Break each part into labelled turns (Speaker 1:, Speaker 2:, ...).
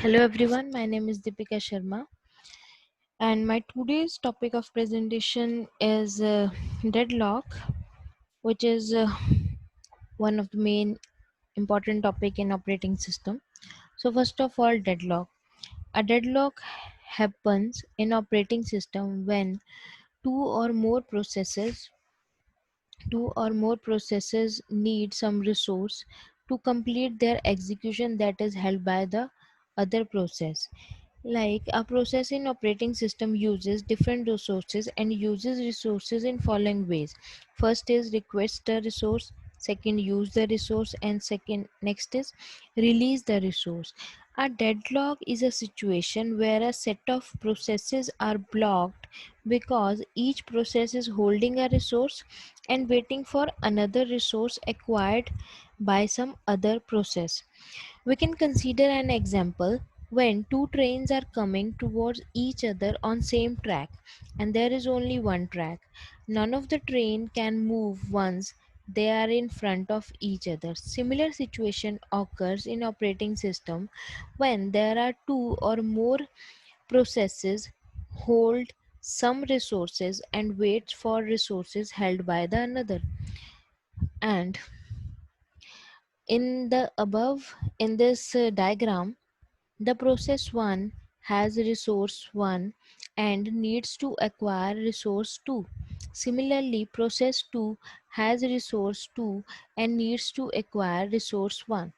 Speaker 1: Hello everyone, my name is Deepika Sharma and my today's topic of presentation is deadlock, which is one of the main important topic in operating system. So first of all, deadlock. A deadlock happens in operating system when two or more processes need some resource to complete their execution that is held by the other process. Like a process in operating system uses different resources and uses resources in following ways. First is request the resource, second use the resource, and second next is release the resource. A deadlock is a situation where a set of processes are blocked because each process is holding a resource and waiting for another resource acquired by some other process. We can consider an example when two trains are coming towards each other on same track and there is only one track. None of the train can move once they are in front of each other. Similar situation occurs in operating system when there are two or more processes hold some resources and waits for resources held by the another. And in this diagram, the process 1 has resource 1 and needs to acquire resource 2. Similarly, process 2 has resource 2 and needs to acquire resource 1.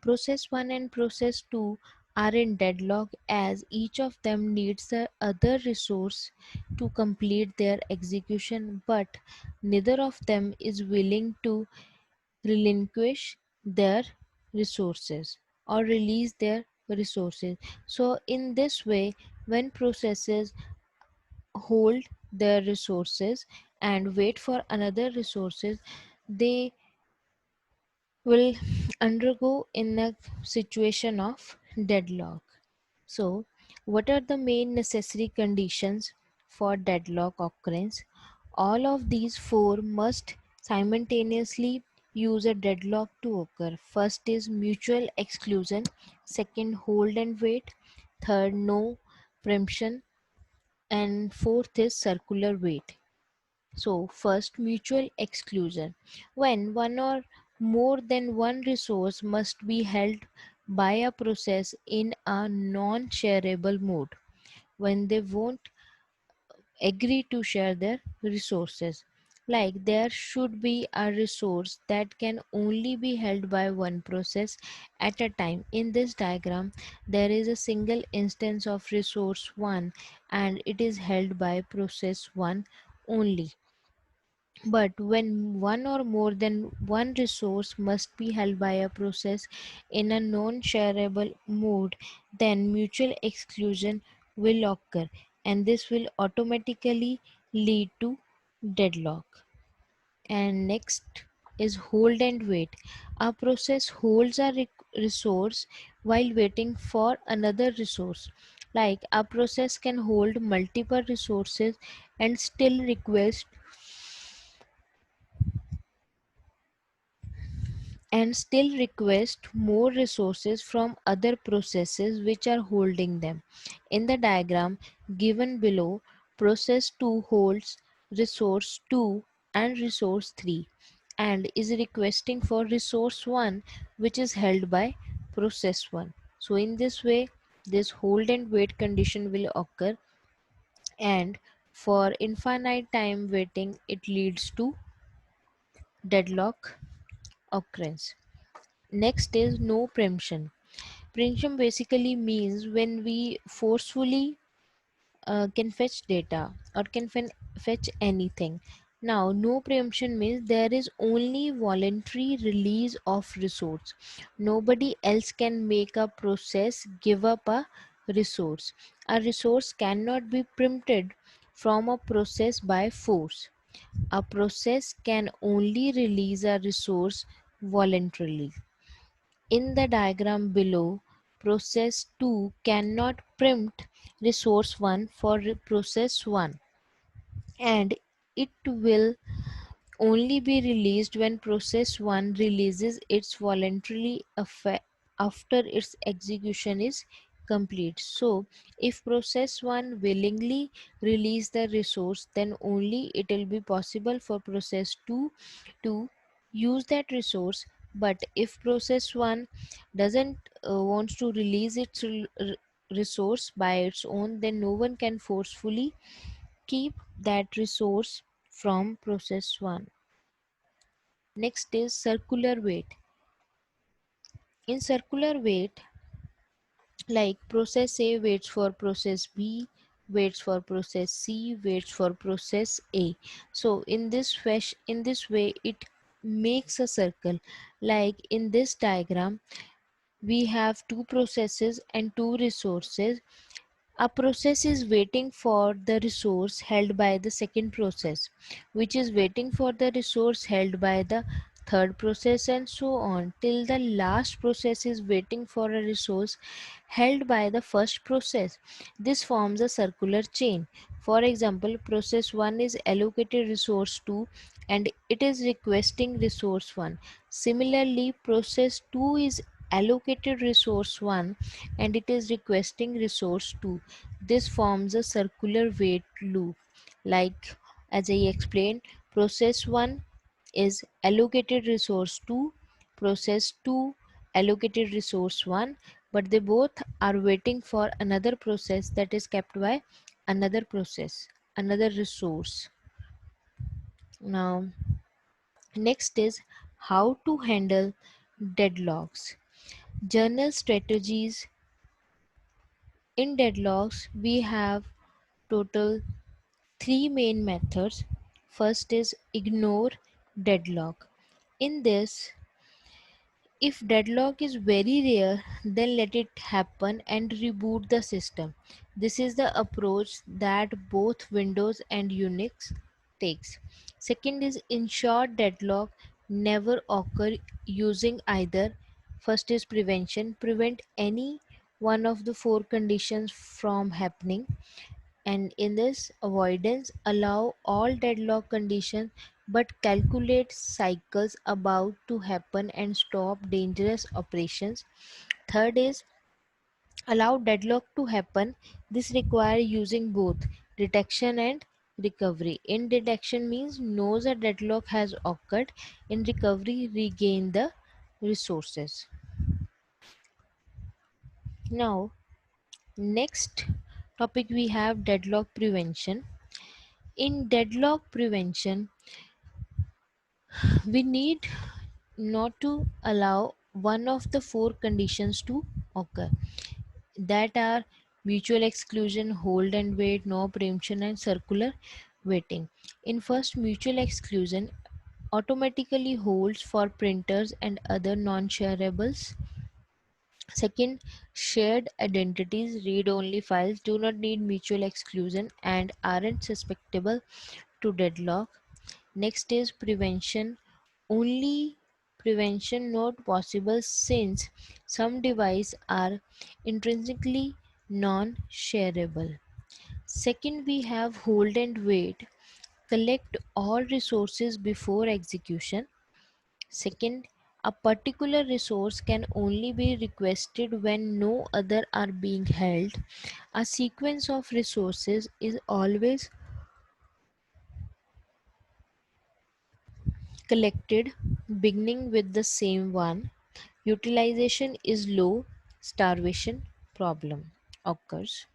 Speaker 1: Process 1 and process 2 are in deadlock as each of them needs the other resource to complete their execution, but neither of them is willing to relinquish their resources or release their resources. So in this way, when processes hold their resources and wait for another resources, they will undergo in a situation of deadlock. So what are the main necessary conditions for deadlock occurrence? All of these four must simultaneously use a deadlock to occur. First is mutual exclusion, second hold and wait, third no preemption, and fourth is circular wait. So first, mutual exclusion. When one or more than one resource must be held by a process in a non-shareable mode, when they won't agree to share their resources. Like there should be a resource that can only be held by one process at a time. In this diagram, there is a single instance of resource 1 and it is held by process 1 only. But when one or more than one resource must be held by a process in a non-shareable mode, then mutual exclusion will occur and this will automatically lead to deadlock. And next is hold and wait. A process holds a resource while waiting for another resource. Like a process can hold multiple resources and still request more resources from other processes which are holding them. In the diagram given below, process 2 holds resource 2 and resource 3 and is requesting for resource 1 which is held by process 1. So in this way, this hold and wait condition will occur, and for infinite time waiting it leads to deadlock occurrence. Next is no preemption. Preemption basically means when we forcefully can fetch data or can fetch anything. Now, no preemption means there is only voluntary release of resource. Nobody else can make a process give up a resource. A resource cannot be preempted from a process by force. A process can only release a resource voluntarily. In the diagram below, process 2 cannot preempt resource 1 for process 1, and it will only be released when process 1 releases its voluntarily after its execution is complete. So if process 1 willingly release the resource, then only it will be possible for process 2 to use that resource. But if process 1 doesn't wants to release its resource by its own, then no one can forcefully keep that resource from process 1. Next is circular wait. In circular wait, like process A waits for process B, waits for process C, waits for process A. So in this way it makes a circle. Like in this diagram, we have two processes and two resources. A process is waiting for the resource held by the second process, which is waiting for the resource held by the third process, and so on till the last process is waiting for a resource held by the first process. This forms a circular chain. For example, process 1 is allocated resource 2 and it is requesting resource 1. Similarly, process 2 is allocated resource 1 and it is requesting resource 2. This forms a circular wait loop. Like as I explained, process 1 is allocated resource 2, process 2 allocated resource 1, but they both are waiting for another process that is kept by another process, another resource. Now, next is how to handle deadlocks. Journal strategies. In deadlocks, we have total three main methods. First is ignore deadlock. In this, if deadlock is very rare, then let it happen and reboot the system. This is the approach that both Windows and Unix takes. Second is ensure deadlock never occur using either. First is prevention. Prevent any one of the four conditions from happening, and in this avoidance allow all deadlock conditions but calculate cycles about to happen and stop dangerous operations. Third is allow deadlock to happen. This requires using both detection and recovery. In detection means knows a deadlock has occurred. In recovery regain the resources. Now next topic we have deadlock prevention. In deadlock prevention, we need not to allow one of the four conditions to occur, that are mutual exclusion, hold and wait, no preemption, and circular waiting. In first, mutual exclusion automatically holds for printers and other non-shareables. Second, shared identities, read-only files do not need mutual exclusion and aren't susceptible to deadlock. Next is prevention. Only prevention not possible since some devices are intrinsically non-shareable. Second, we have hold and wait. Collect all resources before execution. Second, a particular resource can only be requested when no other are being held. A sequence of resources is always collected beginning with the same one. Utilization is low, starvation problem occurs.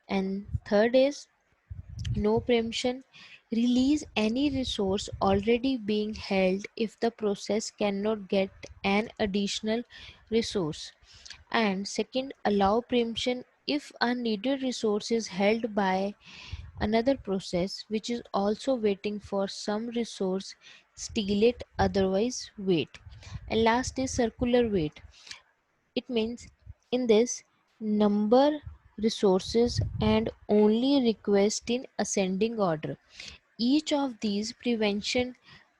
Speaker 1: And third is no preemption. Release any resource already being held if the process cannot get an additional resource. And second, allow preemption if a needed resource is held by another process which is also waiting for some resource, steal it, otherwise wait. And last is circular wait. It means in this number resources and only request in ascending order. Each of these prevention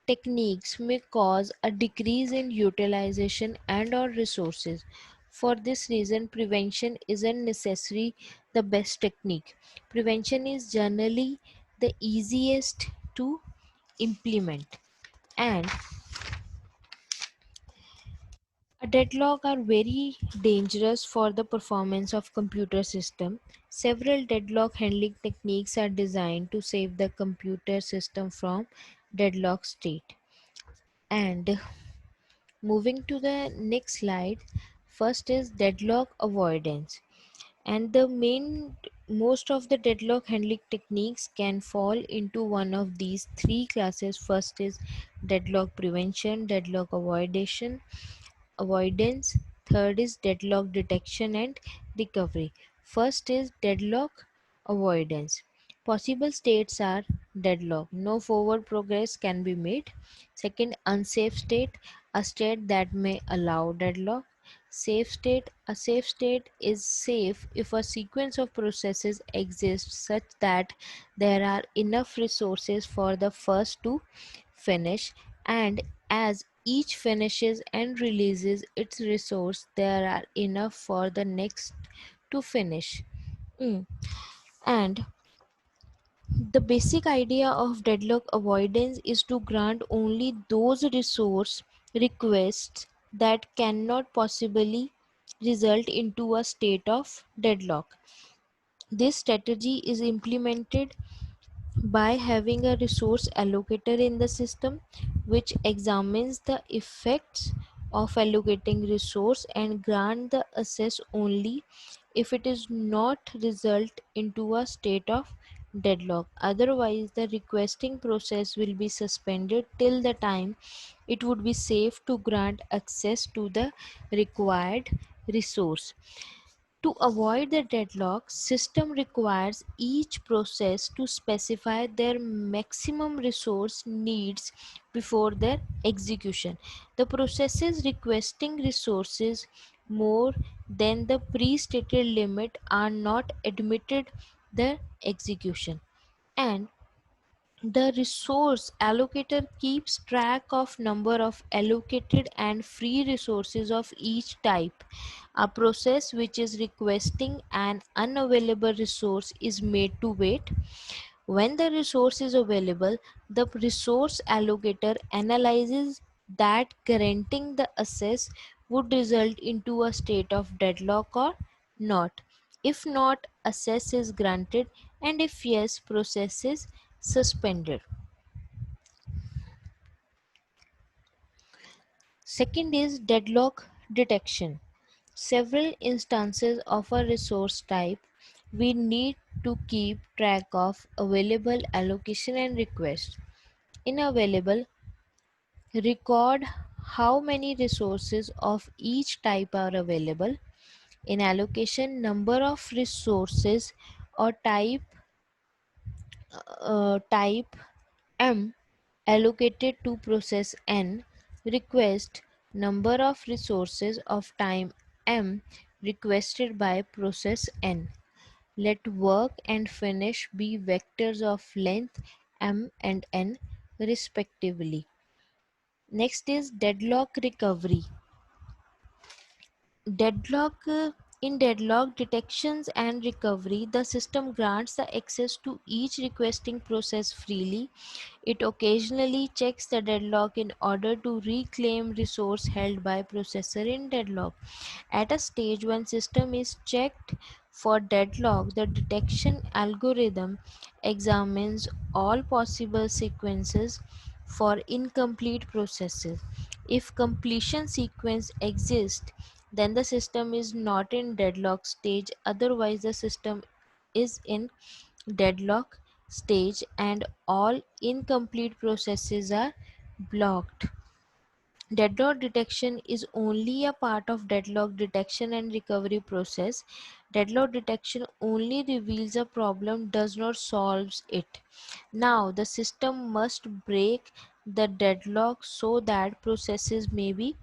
Speaker 1: techniques may cause a decrease in utilization and or resources. For this reason, prevention isn't necessarily the best technique. Prevention is generally the easiest to implement. And A deadlock are very dangerous for the performance of computer system. Several deadlock handling techniques are designed to save the computer system from deadlock state. And moving to the next slide, first is deadlock avoidance. And the main most of the deadlock handling techniques can fall into one of these three classes. First is deadlock prevention, deadlock avoidance. Third is deadlock detection and recovery. First is deadlock avoidance. Possible states are deadlock, no forward progress can be made. Second, unsafe state, a state that may allow deadlock. Safe state, a safe state is safe if a sequence of processes exists such that there are enough resources for the first to finish, and as each finishes and releases its resource, there are enough for the next to finish. Mm. And the basic idea of deadlock avoidance is to grant only those resource requests that cannot possibly result into a state of deadlock. This strategy is implemented by having a resource allocator in the system which examines the effects of allocating resource and grant the access only if it is not result into a state of deadlock. Otherwise the requesting process will be suspended till the time it would be safe to grant access to the required resource. To avoid the deadlock, system requires each process to specify their maximum resource needs before their execution. The processes requesting resources more than the pre-stated limit are not admitted the execution. And the resource allocator keeps track of number of allocated and free resources of each type. A process which is requesting an unavailable resource is made to wait. When the resource is available, the resource allocator analyzes that granting the access would result into a state of deadlock or not. If not, access is granted, and if yes, process is suspended. Second is deadlock detection. Several instances of a resource type, we need to keep track of available allocation and request. In available, record how many resources of each type are available. In allocation, number of resources or type M allocated to process N. Request number of resources of time M requested by process N. Let work and finish be vectors of length M and N respectively. Next is deadlock recovery. Deadlock In deadlock detections and recovery, the system grants the access to each requesting process freely. It occasionally checks the deadlock in order to reclaim resource held by processor in deadlock. At a stage when system is checked for deadlock, the detection algorithm examines all possible sequences for incomplete processes. If completion sequence exists, then the system is not in deadlock stage, otherwise the system is in deadlock stage and all incomplete processes are blocked. Deadlock detection is only a part of deadlock detection and recovery process. Deadlock detection only reveals a problem, does not solve it. Now the system must break the deadlock so that processes may be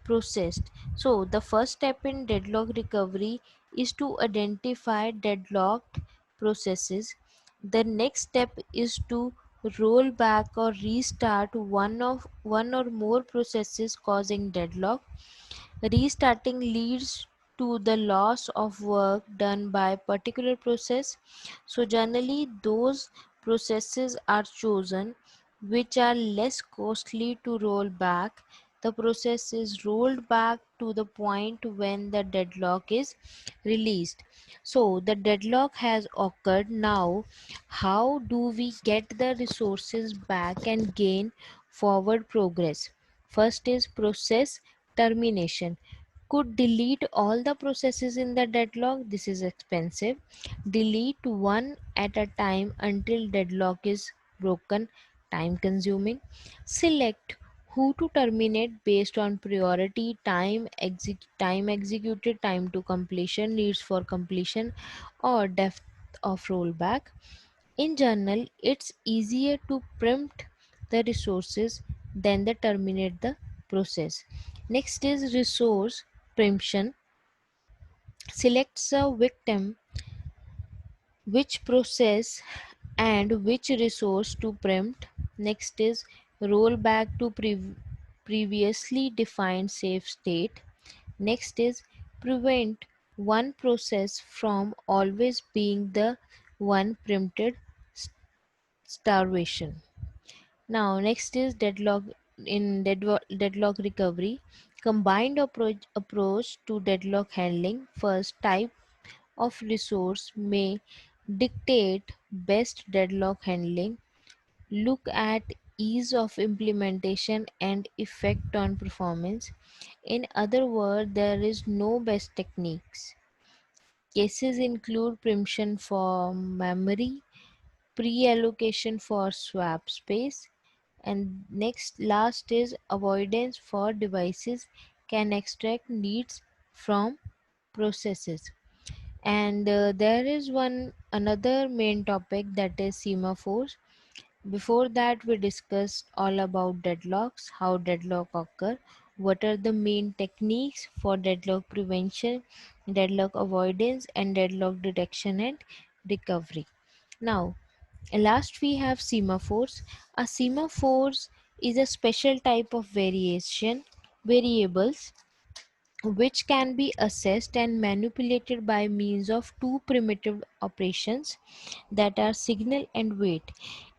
Speaker 1: processed. So the first step in deadlock recovery is to identify deadlocked processes. The next step is to roll back or restart one or more processes causing deadlock. Restarting leads to the loss of work done by a particular process. So generally those processes are chosen which are less costly to roll back. the process is rolled back to the point when the deadlock is released. So the deadlock has occurred. Now, how do we get the resources back and gain forward progress? First is process termination. Could delete all the processes in the deadlock. This is expensive. Delete one at a time until deadlock is broken, time consuming. Select who to terminate based on priority, time executed, time to completion, needs for completion, or depth of rollback. In general, it's easier to preempt the resources than the terminate the process. Next is resource preemption. Selects a victim, which process and which resource to preempt. Next is roll back to previously defined safe state. Next is prevent one process from always being the one preempted. Starvation. Now, next is deadlock recovery. Combined approach to deadlock handling. First, type of resource may dictate best deadlock handling. Look at ease of implementation and effect on performance. In other words, there is no best techniques. Cases include preemption for memory, pre-allocation for swap space, and next last is avoidance for devices can extract needs from processes. And there is one another main topic, that is semaphores. Before that, we discussed all about deadlocks, how deadlock occur, what are the main techniques for deadlock prevention, deadlock avoidance, and deadlock detection and recovery. Now, last we have semaphores. A semaphores is a special type of variables which can be assessed and manipulated by means of two primitive operations, that are signal and wait.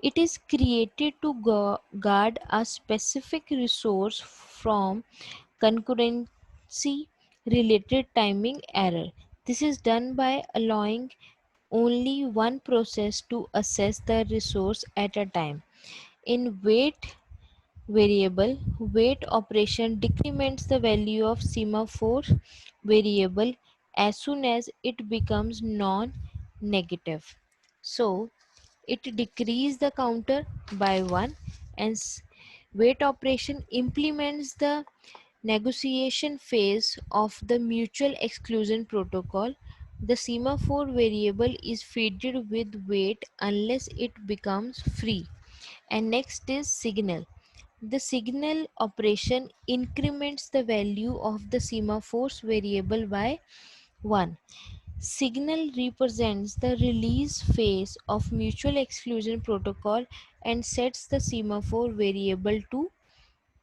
Speaker 1: It is created to guard a specific resource from concurrency related timing error. This is done by allowing only one process to access the resource at a time. In wait variable, wait operation decrements the value of semaphore variable as soon as it becomes non-negative. So it decreases the counter by 1, and wait operation implements the negotiation phase of the mutual exclusion protocol. The semaphore variable is fed with wait unless it becomes free. And next is signal. The signal operation increments the value of the semaphore's variable by 1. Signal represents the release phase of mutual exclusion protocol and sets the semaphore variable to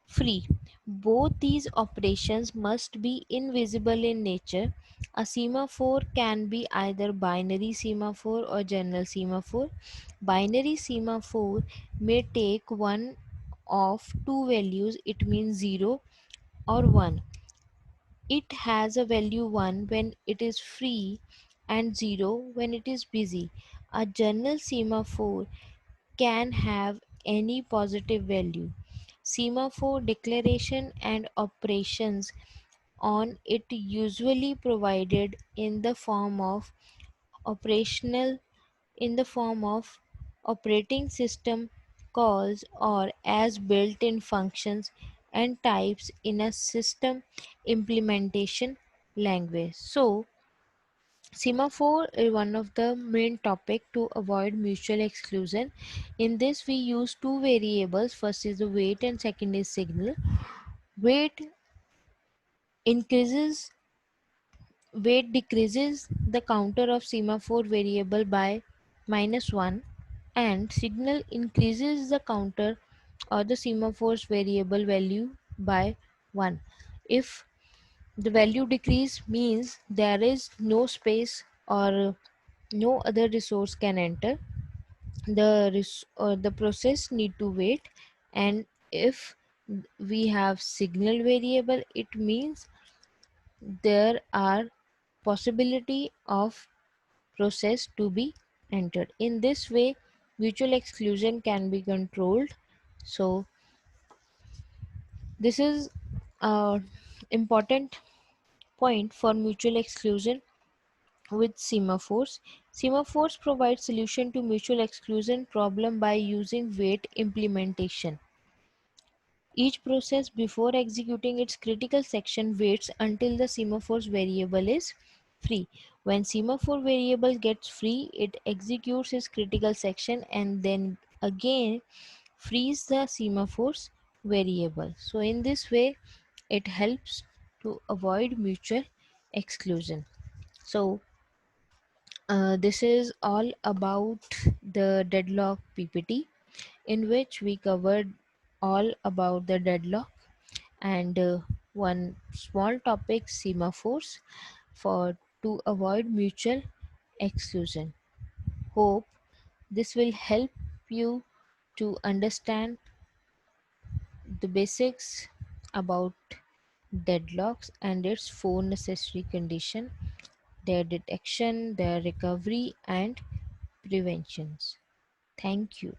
Speaker 1: free. Both these operations must be invisible in nature. A semaphore can be either binary semaphore or general semaphore. Binary semaphore may take one of two values, it means 0 or 1. It has a value 1 when it is free and 0 when it is busy. A general semaphore can have any positive value. Semaphore declaration and operations on it usually provided in the form of operational in the form of operating system calls or as built-in functions and types in a system implementation language. So semaphore is one of the main topic to avoid mutual exclusion. In this we use two variables, first is the wait and second is signal. Wait increases Wait decreases the counter of semaphore variable by -1, and signal increases the counter or the semaphore's variable value by 1. If the value decrease means there is no space or no other resource can enter, the process need to wait. And if we have signal variable. It means there are possibility of process to be entered. In this way, mutual exclusion can be controlled. So this is a important point for mutual exclusion with semaphores. Semaphores provide solution to mutual exclusion problem by using wait implementation. Each process before executing its critical section waits until the semaphore's variable is free. When semaphore variable gets free, it executes its critical section and then again frees the semaphore's variable. So in this way, it helps to avoid mutual exclusion. So this is all about the deadlock PPT, in which we covered all about the deadlock and one small topic, semaphores, for to avoid mutual exclusion. Hope this will help you to understand the basics about deadlocks and its four necessary conditions, their detection, their recovery, and preventions. Thank you.